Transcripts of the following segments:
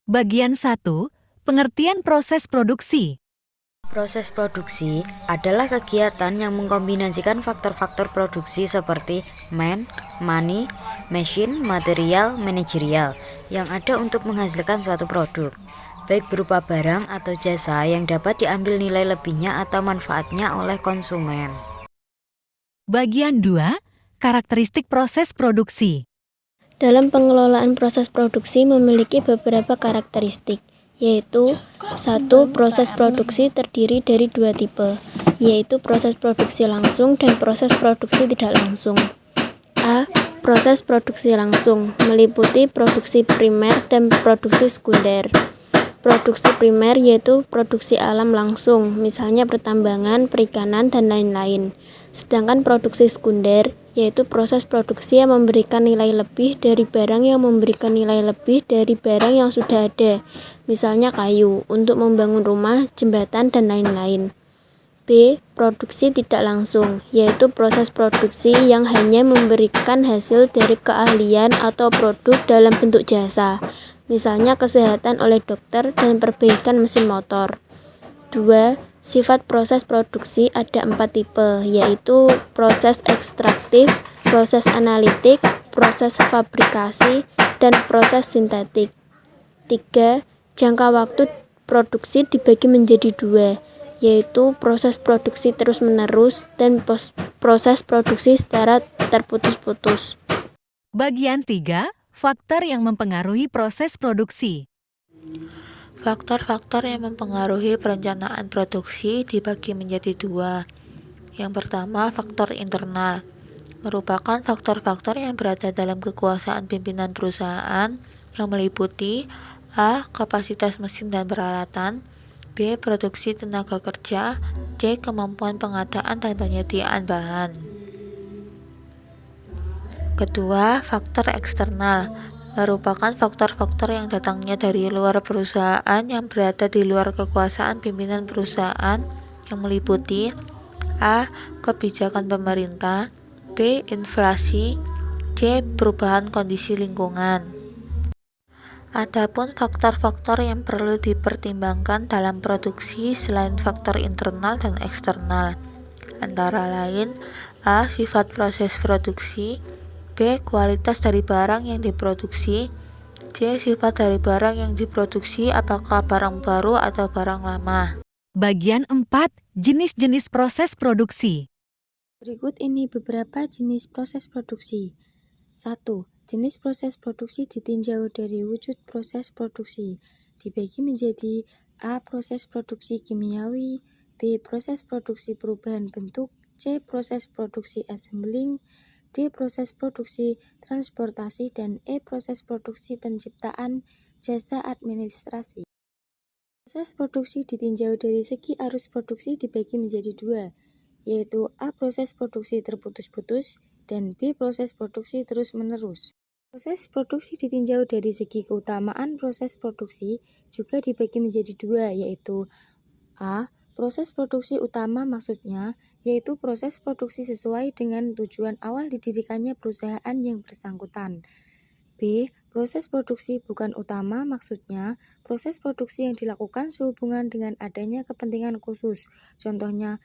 Bagian 1. Pengertian proses produksi. Proses produksi adalah kegiatan yang mengkombinasikan faktor-faktor produksi seperti man, money, machine, material, manajerial yang ada untuk menghasilkan suatu produk, baik berupa barang atau jasa yang dapat diambil nilai lebihnya atau manfaatnya oleh konsumen. Bagian 2. Karakteristik proses produksi. Dalam pengelolaan proses produksi memiliki beberapa karakteristik, yaitu 1. Proses produksi terdiri dari dua tipe, yaitu proses produksi langsung dan proses produksi tidak langsung. A. Proses produksi langsung meliputi produksi primer dan produksi sekunder. Produksi primer yaitu produksi alam langsung, misalnya pertambangan, perikanan, dan lain-lain. Sedangkan produksi sekunder yaitu proses produksi yang memberikan nilai lebih dari barang yang memberikan nilai lebih dari barang yang sudah ada, misalnya kayu, untuk membangun rumah, jembatan, dan lain-lain. B. Produksi tidak langsung, yaitu proses produksi yang hanya memberikan hasil dari keahlian atau produk dalam bentuk jasa, misalnya kesehatan oleh dokter dan perbaikan mesin motor. 2. Sifat proses produksi ada 4 tipe, yaitu proses ekstraktif, proses analitik, proses fabrikasi, dan proses sintetik. 3. Jangka waktu produksi dibagi menjadi 2, yaitu proses produksi terus-menerus dan proses produksi secara terputus-putus. Bagian 3. Faktor yang mempengaruhi proses produksi. Faktor-faktor yang mempengaruhi perencanaan produksi dibagi menjadi dua. Yang pertama, faktor internal, merupakan faktor-faktor yang berada dalam kekuasaan pimpinan perusahaan yang meliputi A. Kapasitas mesin dan peralatan, B. Produksi tenaga kerja, C. Kemampuan pengadaan dan penyediaan bahan. Kedua, faktor eksternal, merupakan faktor-faktor yang datangnya dari luar perusahaan yang berada di luar kekuasaan pimpinan perusahaan yang meliputi A. Kebijakan pemerintah, B. Inflasi, C. Perubahan kondisi lingkungan. Adapun faktor-faktor yang perlu dipertimbangkan dalam produksi selain faktor internal dan eksternal, antara lain A. Sifat proses produksi, B. Kualitas dari barang yang diproduksi, C. Sifat dari barang yang diproduksi, apakah barang baru atau barang lama. Bagian 4. Jenis-jenis proses produksi. Berikut ini beberapa jenis proses produksi. 1. Jenis proses produksi ditinjau dari wujud proses produksi. Dibagi menjadi A. Proses produksi kimiawi, B. Proses produksi perubahan bentuk, C. Proses produksi assembling, D. Proses produksi transportasi, dan E. Proses produksi penciptaan jasa administrasi. Proses produksi ditinjau dari segi arus produksi dibagi menjadi dua, yaitu A. Proses produksi terputus-putus dan B. Proses produksi terus-menerus. Proses produksi ditinjau dari segi keutamaan proses produksi juga dibagi menjadi dua, yaitu A. Proses produksi utama maksudnya yaitu proses produksi sesuai dengan tujuan awal didirikannya perusahaan yang bersangkutan. B. Proses produksi bukan utama maksudnya proses produksi yang dilakukan sehubungan dengan adanya kepentingan khusus, contohnya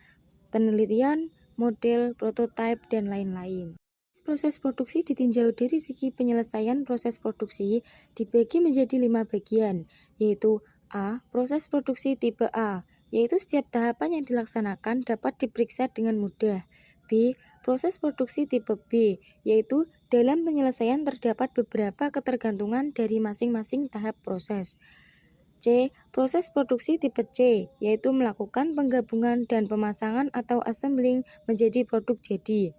penelitian, model, prototipe, dan lain-lain. Proses produksi ditinjau dari segi penyelesaian proses produksi dibagi menjadi 5 bagian, yaitu A. Proses produksi tipe A, yaitu setiap tahapan yang dilaksanakan dapat diperiksa dengan mudah. B. Proses produksi tipe B, yaitu dalam penyelesaian terdapat beberapa ketergantungan dari masing-masing tahap proses. C. Proses produksi tipe C, yaitu melakukan penggabungan dan pemasangan atau assembling menjadi produk jadi.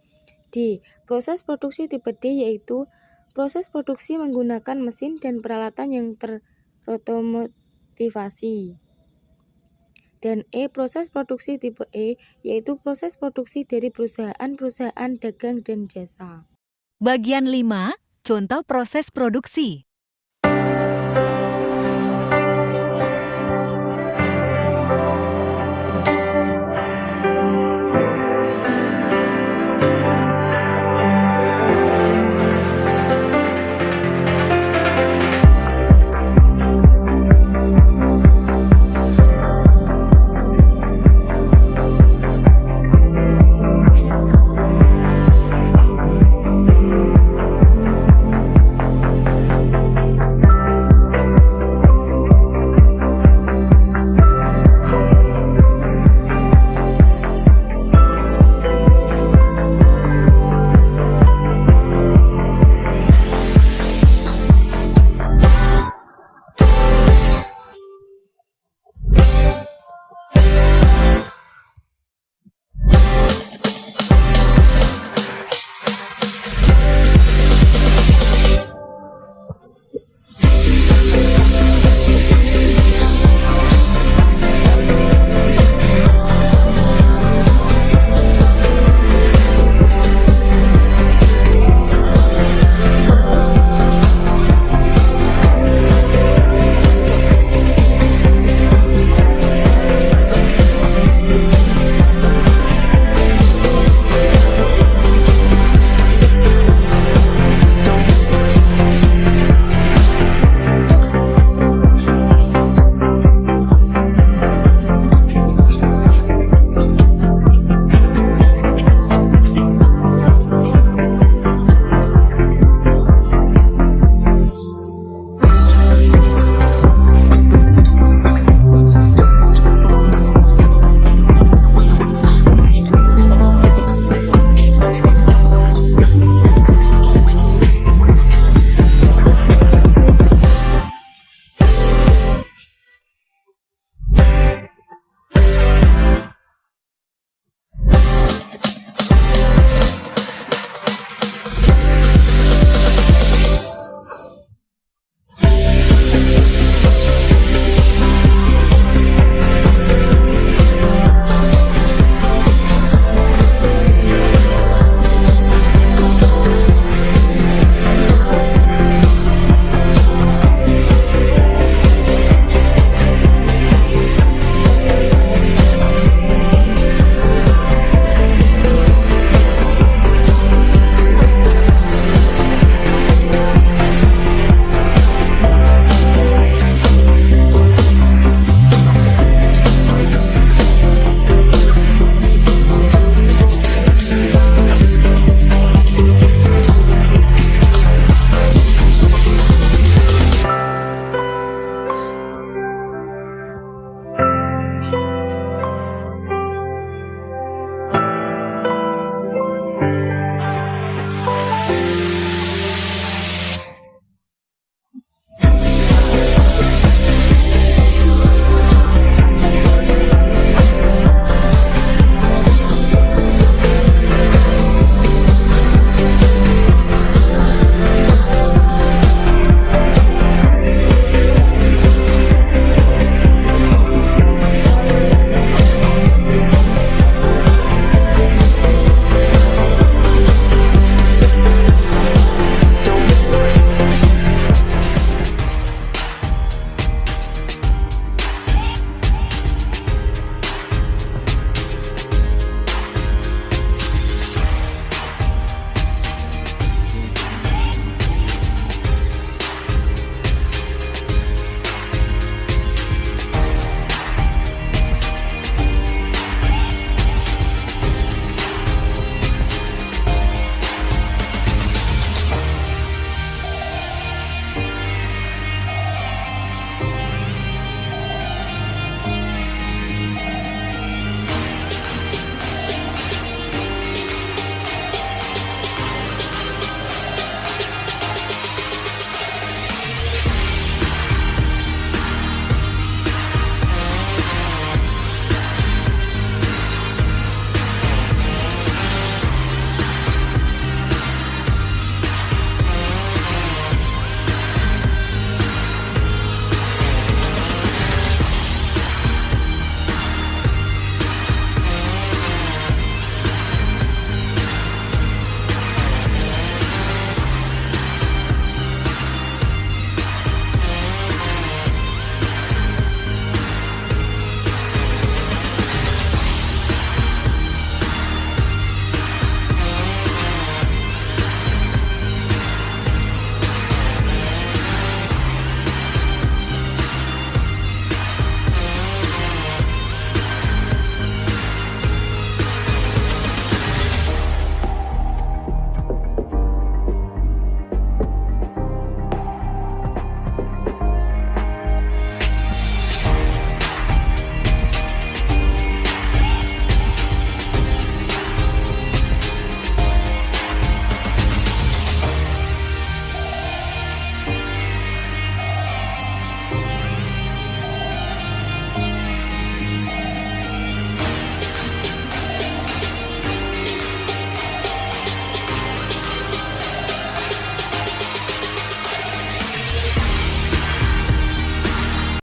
D. Proses produksi tipe D, yaitu proses produksi menggunakan mesin dan peralatan yang terotomotivasi. Dan E. Proses produksi tipe E, yaitu proses produksi dari perusahaan-perusahaan dagang dan jasa. Bagian 5. Contoh proses produksi.